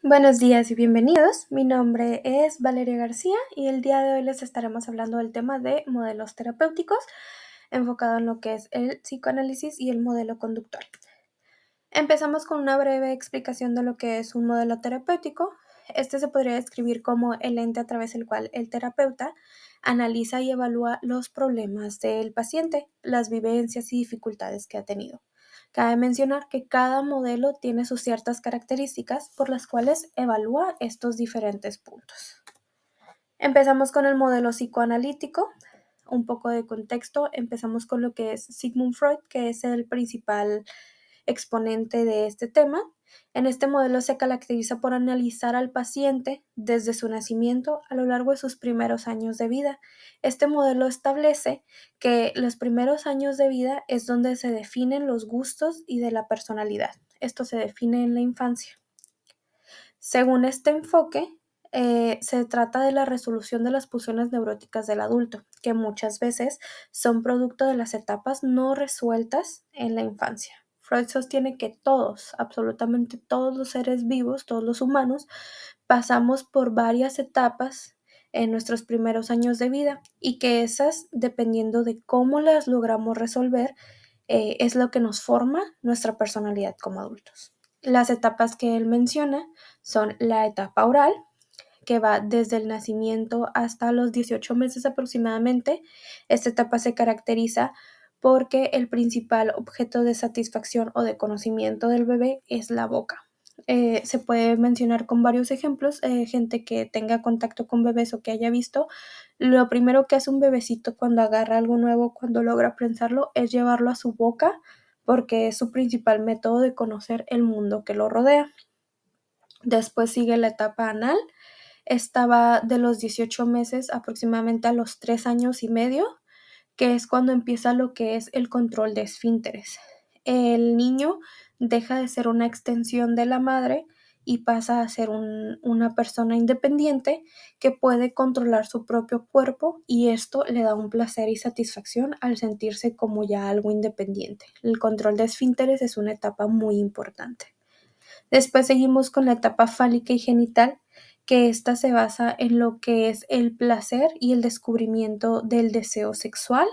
Buenos días y bienvenidos. Mi nombre es Valeria García y el día de hoy les estaremos hablando del tema de modelos terapéuticos enfocado en lo que es el psicoanálisis y el modelo conductual. Empezamos con una breve explicación de lo que es un modelo terapéutico. Este se podría describir como el ente a través del cual el terapeuta analiza y evalúa los problemas del paciente, las vivencias y dificultades que ha tenido. Cabe mencionar que cada modelo tiene sus ciertas características por las cuales evalúa estos diferentes puntos. Empezamos con el modelo psicoanalítico. Un poco de contexto, empezamos con lo que es Sigmund Freud, que es el principal exponente de este tema. En este modelo se caracteriza por analizar al paciente desde su nacimiento a lo largo de sus primeros años de vida. Este modelo establece que los primeros años de vida es donde se definen los gustos y de la personalidad. Esto se define en la infancia. Según este enfoque, se trata de la resolución de las pulsiones neuróticas del adulto, que muchas veces son producto de las etapas no resueltas en la infancia. Freud sostiene que todos, absolutamente todos los seres vivos, todos los humanos, pasamos por varias etapas en nuestros primeros años de vida y que esas, dependiendo de cómo las logramos resolver, es lo que nos forma nuestra personalidad como adultos. Las etapas que él menciona son la etapa oral, que va desde el nacimiento hasta los 18 meses aproximadamente. Esta etapa se caracteriza porque el principal objeto de satisfacción o de conocimiento del bebé es la boca. Se puede mencionar con varios ejemplos, gente que tenga contacto con bebés o que haya visto, lo primero que hace un bebecito cuando agarra algo nuevo, cuando logra prensarlo, es llevarlo a su boca porque es su principal método de conocer el mundo que lo rodea. Después sigue la etapa anal. Esta va de los 18 meses aproximadamente a los 3 años y medio, que es cuando empieza lo que es el control de esfínteres. El niño deja de ser una extensión de la madre y pasa a ser una persona independiente que puede controlar su propio cuerpo, y esto le da un placer y satisfacción al sentirse como ya algo independiente. El control de esfínteres es una etapa muy importante. Después seguimos con la etapa fálica y genital, que esta se basa en lo que es el placer y el descubrimiento del deseo sexual.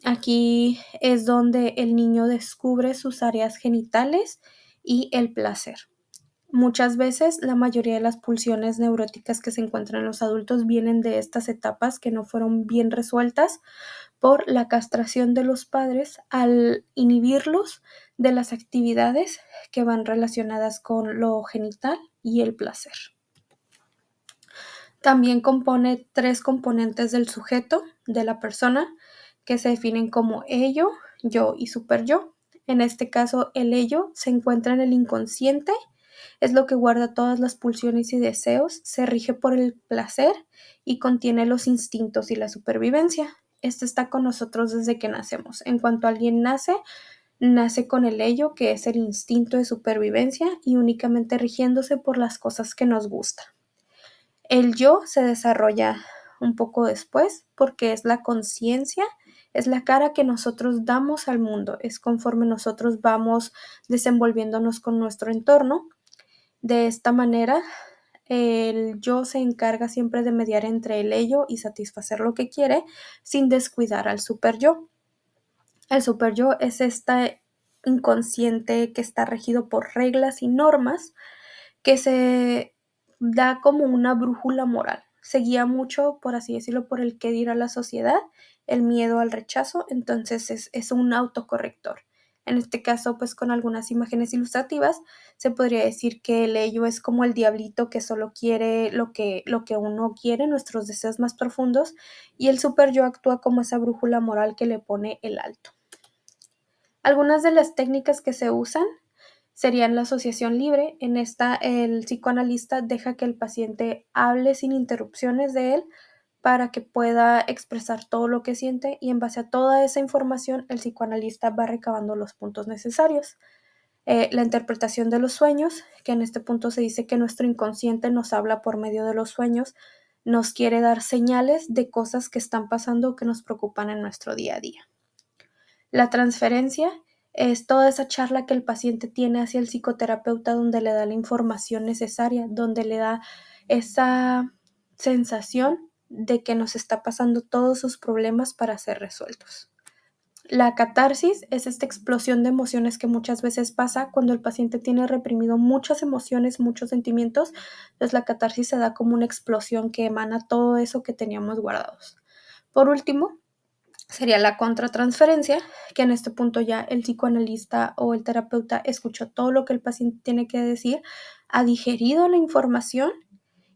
Aquí es donde el niño descubre sus áreas genitales y el placer. Muchas veces la mayoría de las pulsiones neuróticas que se encuentran en los adultos vienen de estas etapas que no fueron bien resueltas por la castración de los padres al inhibirlos de las actividades que van relacionadas con lo genital y el placer. También compone 3 componentes del sujeto, de la persona, que se definen como ello, yo y superyo. En este caso, el ello se encuentra en el inconsciente, es lo que guarda todas las pulsiones y deseos, se rige por el placer y contiene los instintos y la supervivencia. Este está con nosotros desde que nacemos. En cuanto alguien nace, nace con el ello, que es el instinto de supervivencia, y únicamente rigiéndose por las cosas que nos gustan. El yo se desarrolla un poco después porque es la conciencia, es la cara que nosotros damos al mundo, es conforme nosotros vamos desenvolviéndonos con nuestro entorno. De esta manera, el yo se encarga siempre de mediar entre el ello y satisfacer lo que quiere sin descuidar al superyo. El superyo es este inconsciente que está regido por reglas y normas, que se da como una brújula moral. Se guía mucho, por así decirlo, por el qué dirá la sociedad, el miedo al rechazo, entonces es un autocorrector. En este caso, pues con algunas imágenes ilustrativas, se podría decir que el ello es como el diablito que solo quiere lo que uno quiere, nuestros deseos más profundos, y el super yo actúa como esa brújula moral que le pone el alto. Algunas de las técnicas que se usan serían la asociación libre. En esta, el psicoanalista deja que el paciente hable sin interrupciones de él para que pueda expresar todo lo que siente, y en base a toda esa información el psicoanalista va recabando los puntos necesarios. La interpretación de los sueños, que en este punto se dice que nuestro inconsciente nos habla por medio de los sueños, nos quiere dar señales de cosas que están pasando o que nos preocupan en nuestro día a día. La transferencia Es toda esa charla que el paciente tiene hacia el psicoterapeuta donde le da la información necesaria, donde le da esa sensación de que nos está pasando todos sus problemas para ser resueltos. La catarsis es esta explosión de emociones que muchas veces pasa cuando el paciente tiene reprimido muchas emociones, muchos sentimientos. Entonces la catarsis se da como una explosión que emana todo eso que teníamos guardados. Por último, sería la contratransferencia, que en este punto ya el psicoanalista o el terapeuta escuchó todo lo que el paciente tiene que decir, ha digerido la información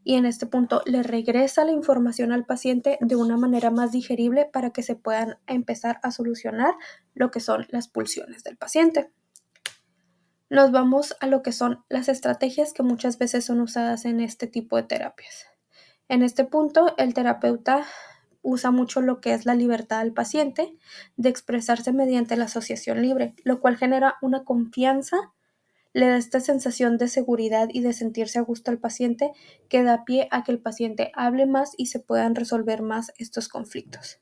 y en este punto le regresa la información al paciente de una manera más digerible para que se puedan empezar a solucionar lo que son las pulsiones del paciente. Nos vamos a lo que son las estrategias que muchas veces son usadas en este tipo de terapias. En este punto, el terapeuta usa mucho lo que es la libertad del paciente de expresarse mediante la asociación libre, lo cual genera una confianza, le da esta sensación de seguridad y de sentirse a gusto al paciente que da pie a que el paciente hable más y se puedan resolver más estos conflictos.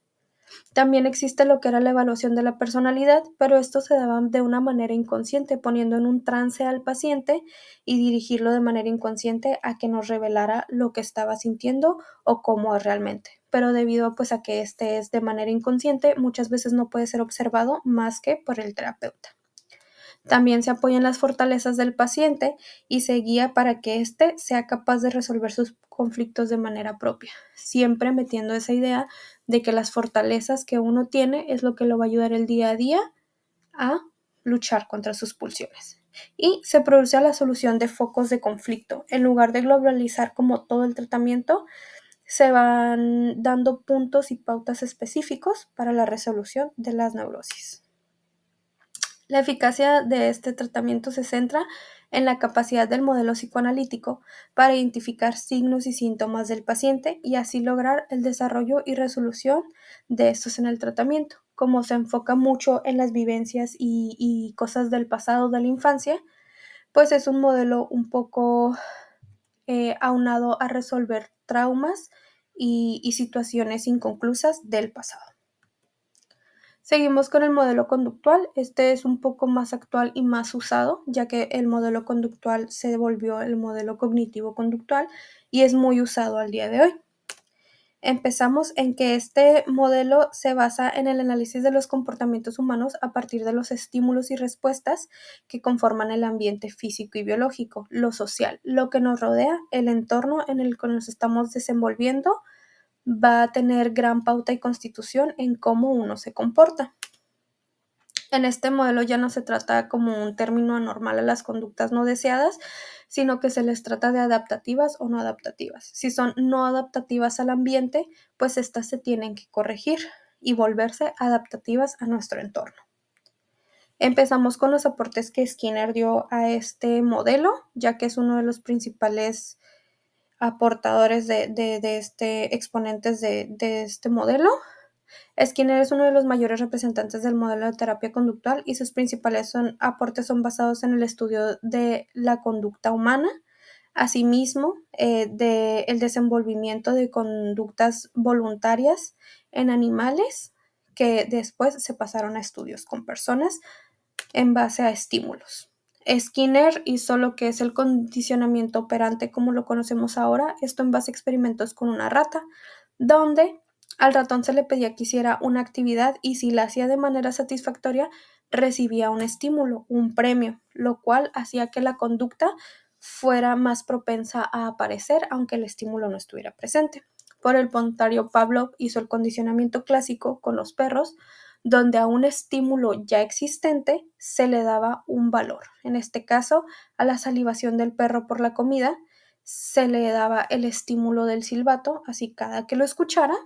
También existe lo que era la evaluación de la personalidad, pero esto se daba de una manera inconsciente, poniendo en un trance al paciente y dirigirlo de manera inconsciente a que nos revelara lo que estaba sintiendo o cómo es realmente. Pero debido pues a que este es de manera inconsciente, muchas veces no puede ser observado más que por el terapeuta. También se apoya en las fortalezas del paciente y se guía para que éste sea capaz de resolver sus conflictos de manera propia, siempre metiendo esa idea de que las fortalezas que uno tiene es lo que lo va a ayudar el día a día a luchar contra sus pulsiones. Y se produce la solución de focos de conflicto. En lugar de globalizar como todo el tratamiento, se van dando puntos y pautas específicos para la resolución de las neurosis. La eficacia de este tratamiento se centra en la capacidad del modelo psicoanalítico para identificar signos y síntomas del paciente y así lograr el desarrollo y resolución de estos en el tratamiento. Como se enfoca mucho en las vivencias y cosas del pasado, de la infancia, pues es un modelo un poco aunado a resolver traumas y situaciones inconclusas del pasado. Seguimos con el modelo conductual. Este es un poco más actual y más usado, ya que el modelo conductual se volvió el modelo cognitivo-conductual y es muy usado al día de hoy. Empezamos en que este modelo se basa en el análisis de los comportamientos humanos a partir de los estímulos y respuestas que conforman el ambiente físico y biológico, lo social, lo que nos rodea, el entorno en el que nos estamos desenvolviendo, va a tener gran pauta y constitución en cómo uno se comporta. En este modelo ya no se trata como un término anormal a las conductas no deseadas, sino que se les trata de adaptativas o no adaptativas. Si son no adaptativas al ambiente, pues estas se tienen que corregir y volverse adaptativas a nuestro entorno. Empezamos con los aportes que Skinner dio a este modelo, ya que es uno de los principales aportadores exponentes de este modelo. Skinner es uno de los mayores representantes del modelo de terapia conductual y sus principales aportes son basados en el estudio de la conducta humana, asimismo del desenvolvimiento de conductas voluntarias en animales que después se pasaron a estudios con personas en base a estímulos. Skinner hizo lo que es el condicionamiento operante como lo conocemos ahora, esto en base a experimentos con una rata, donde al ratón se le pedía que hiciera una actividad y si la hacía de manera satisfactoria, recibía un estímulo, un premio, lo cual hacía que la conducta fuera más propensa a aparecer aunque el estímulo no estuviera presente. Por el contrario, Pavlov hizo el condicionamiento clásico con los perros, donde a un estímulo ya existente se le daba un valor. En este caso, a la salivación del perro por la comida, se le daba el estímulo del silbato, así cada que lo escuchara,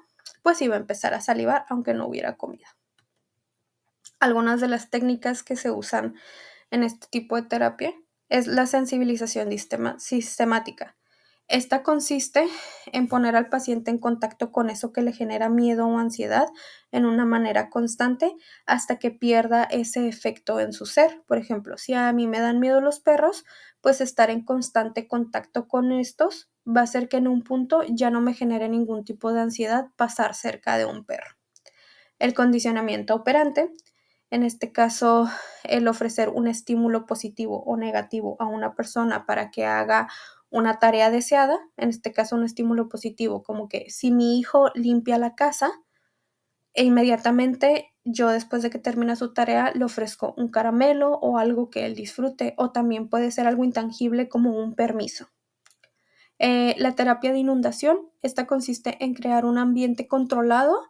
pues iba a empezar a salivar aunque no hubiera comida. Algunas de las técnicas que se usan en este tipo de terapia es la sensibilización sistemática. Esta consiste en poner al paciente en contacto con eso que le genera miedo o ansiedad en una manera constante hasta que pierda ese efecto en su ser. Por ejemplo, si a mí me dan miedo los perros, pues estar en constante contacto con estos va a hacer que en un punto ya no me genere ningún tipo de ansiedad pasar cerca de un perro. El condicionamiento operante En este caso, el ofrecer un estímulo positivo o negativo a una persona para que haga una tarea deseada, en este caso un estímulo positivo, como que si mi hijo limpia la casa, e inmediatamente yo después de que termina su tarea le ofrezco un caramelo o algo que él disfrute, o también puede ser algo intangible como un permiso. La terapia de inundación, esta consiste en crear un ambiente controlado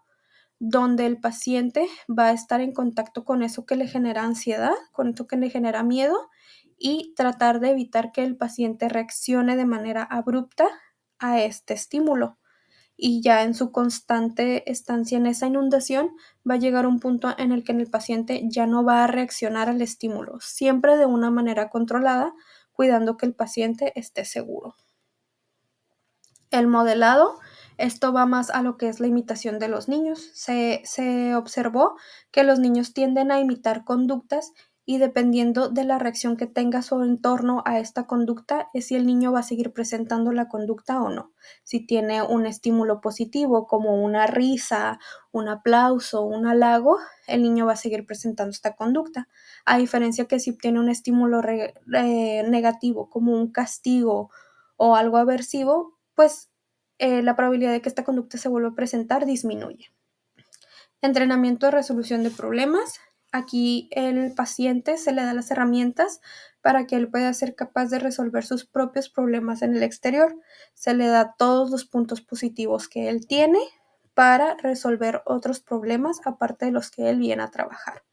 donde el paciente va a estar en contacto con eso que le genera ansiedad, con eso que le genera miedo, y tratar de evitar que el paciente reaccione de manera abrupta a este estímulo. Y ya en su constante estancia en esa inundación va a llegar un punto en el que el paciente ya no va a reaccionar al estímulo, siempre de una manera controlada, cuidando que el paciente esté seguro. El modelado, esto va más a lo que es la imitación de los niños. Se observó que los niños tienden a imitar conductas y dependiendo de la reacción que tenga su entorno a esta conducta es si el niño va a seguir presentando la conducta o no. Si tiene un estímulo positivo como una risa, un aplauso, un halago, el niño va a seguir presentando esta conducta. A diferencia que si obtiene un estímulo negativo como un castigo o algo aversivo, pues la probabilidad de que esta conducta se vuelva a presentar disminuye. Entrenamiento de resolución de problemas. Aquí el paciente se le da las herramientas para que él pueda ser capaz de resolver sus propios problemas en el exterior. Se le da todos los puntos positivos que él tiene para resolver otros problemas aparte de los que él viene a trabajar.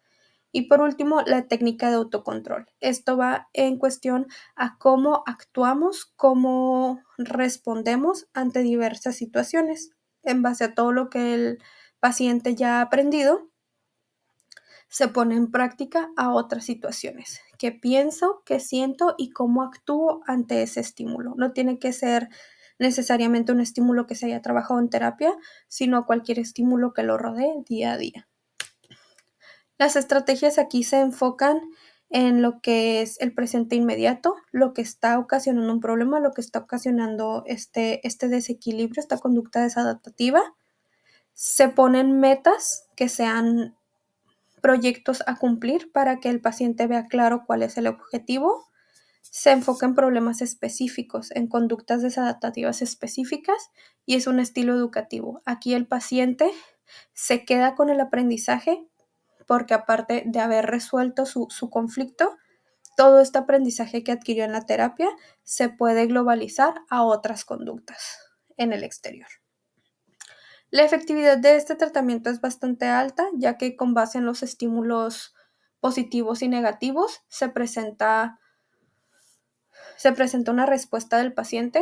Y por último, la técnica de autocontrol. Esto va en cuestión a cómo actuamos, cómo respondemos ante diversas situaciones. En base a todo lo que el paciente ya ha aprendido, se pone en práctica a otras situaciones. ¿Qué pienso, qué siento y cómo actúo ante ese estímulo? No tiene que ser necesariamente un estímulo que se haya trabajado en terapia, sino cualquier estímulo que lo rodee día a día. Las estrategias aquí se enfocan en lo que es el presente inmediato, lo que está ocasionando un problema, lo que está ocasionando este desequilibrio, esta conducta desadaptativa. Se ponen metas que sean proyectos a cumplir para que el paciente vea claro cuál es el objetivo. Se enfoca en problemas específicos, en conductas desadaptativas específicas y es un estilo educativo. Aquí el paciente se queda con el aprendizaje porque aparte de haber resuelto su conflicto, todo este aprendizaje que adquirió en la terapia se puede globalizar a otras conductas en el exterior. La efectividad de este tratamiento es bastante alta, ya que con base en los estímulos positivos y negativos se presenta una respuesta del paciente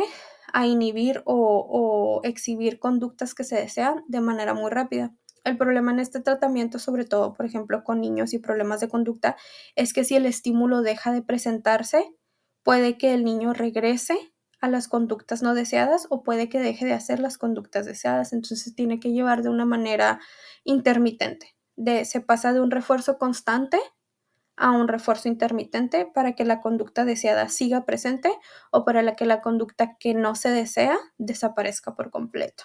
a inhibir o exhibir conductas que se desean de manera muy rápida. El problema en este tratamiento, sobre todo, por ejemplo, con niños y problemas de conducta, es que si el estímulo deja de presentarse, puede que el niño regrese a las conductas no deseadas o puede que deje de hacer las conductas deseadas. Entonces tiene que llevar de una manera intermitente. Se pasa de un refuerzo constante a un refuerzo intermitente para que la conducta deseada siga presente o para que la conducta que no se desea desaparezca por completo.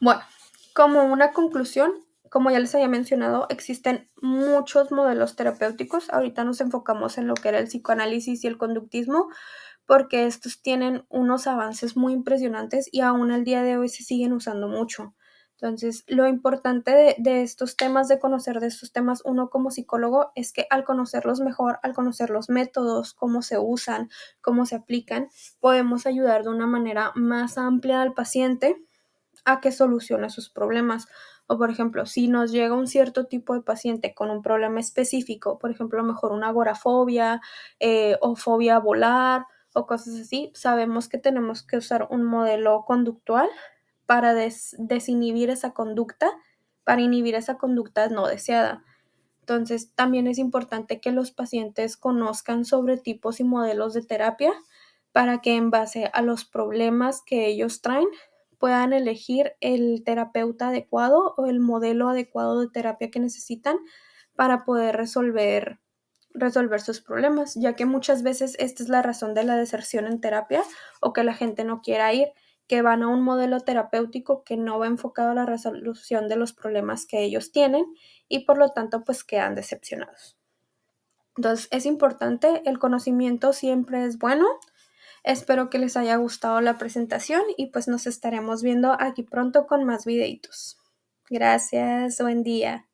Bueno, como una conclusión, como ya les había mencionado, existen muchos modelos terapéuticos. Ahorita nos enfocamos en lo que era el psicoanálisis y el conductismo, porque estos tienen unos avances muy impresionantes y aún al día de hoy se siguen usando mucho. Entonces, lo importante de estos temas, de conocer de estos temas uno como psicólogo, es que al conocerlos mejor, al conocer los métodos, cómo se usan, cómo se aplican, podemos ayudar de una manera más amplia al paciente a que solucione sus problemas. O por ejemplo, si nos llega un cierto tipo de paciente con un problema específico, por ejemplo, a lo mejor una agorafobia o fobia a volar o cosas así, sabemos que tenemos que usar un modelo conductual para desinhibir esa conducta, para inhibir esa conducta no deseada. Entonces, también es importante que los pacientes conozcan sobre tipos y modelos de terapia para que en base a los problemas que ellos traen puedan elegir el terapeuta adecuado o el modelo adecuado de terapia que necesitan para poder resolver sus problemas, ya que muchas veces esta es la razón de la deserción en terapia o que la gente no quiera ir, que van a un modelo terapéutico que no va enfocado a la resolución de los problemas que ellos tienen y por lo tanto pues quedan decepcionados. Entonces es importante, el conocimiento siempre es bueno. Espero que les haya gustado la presentación y pues nos estaremos viendo aquí pronto con más videitos. Gracias, buen día.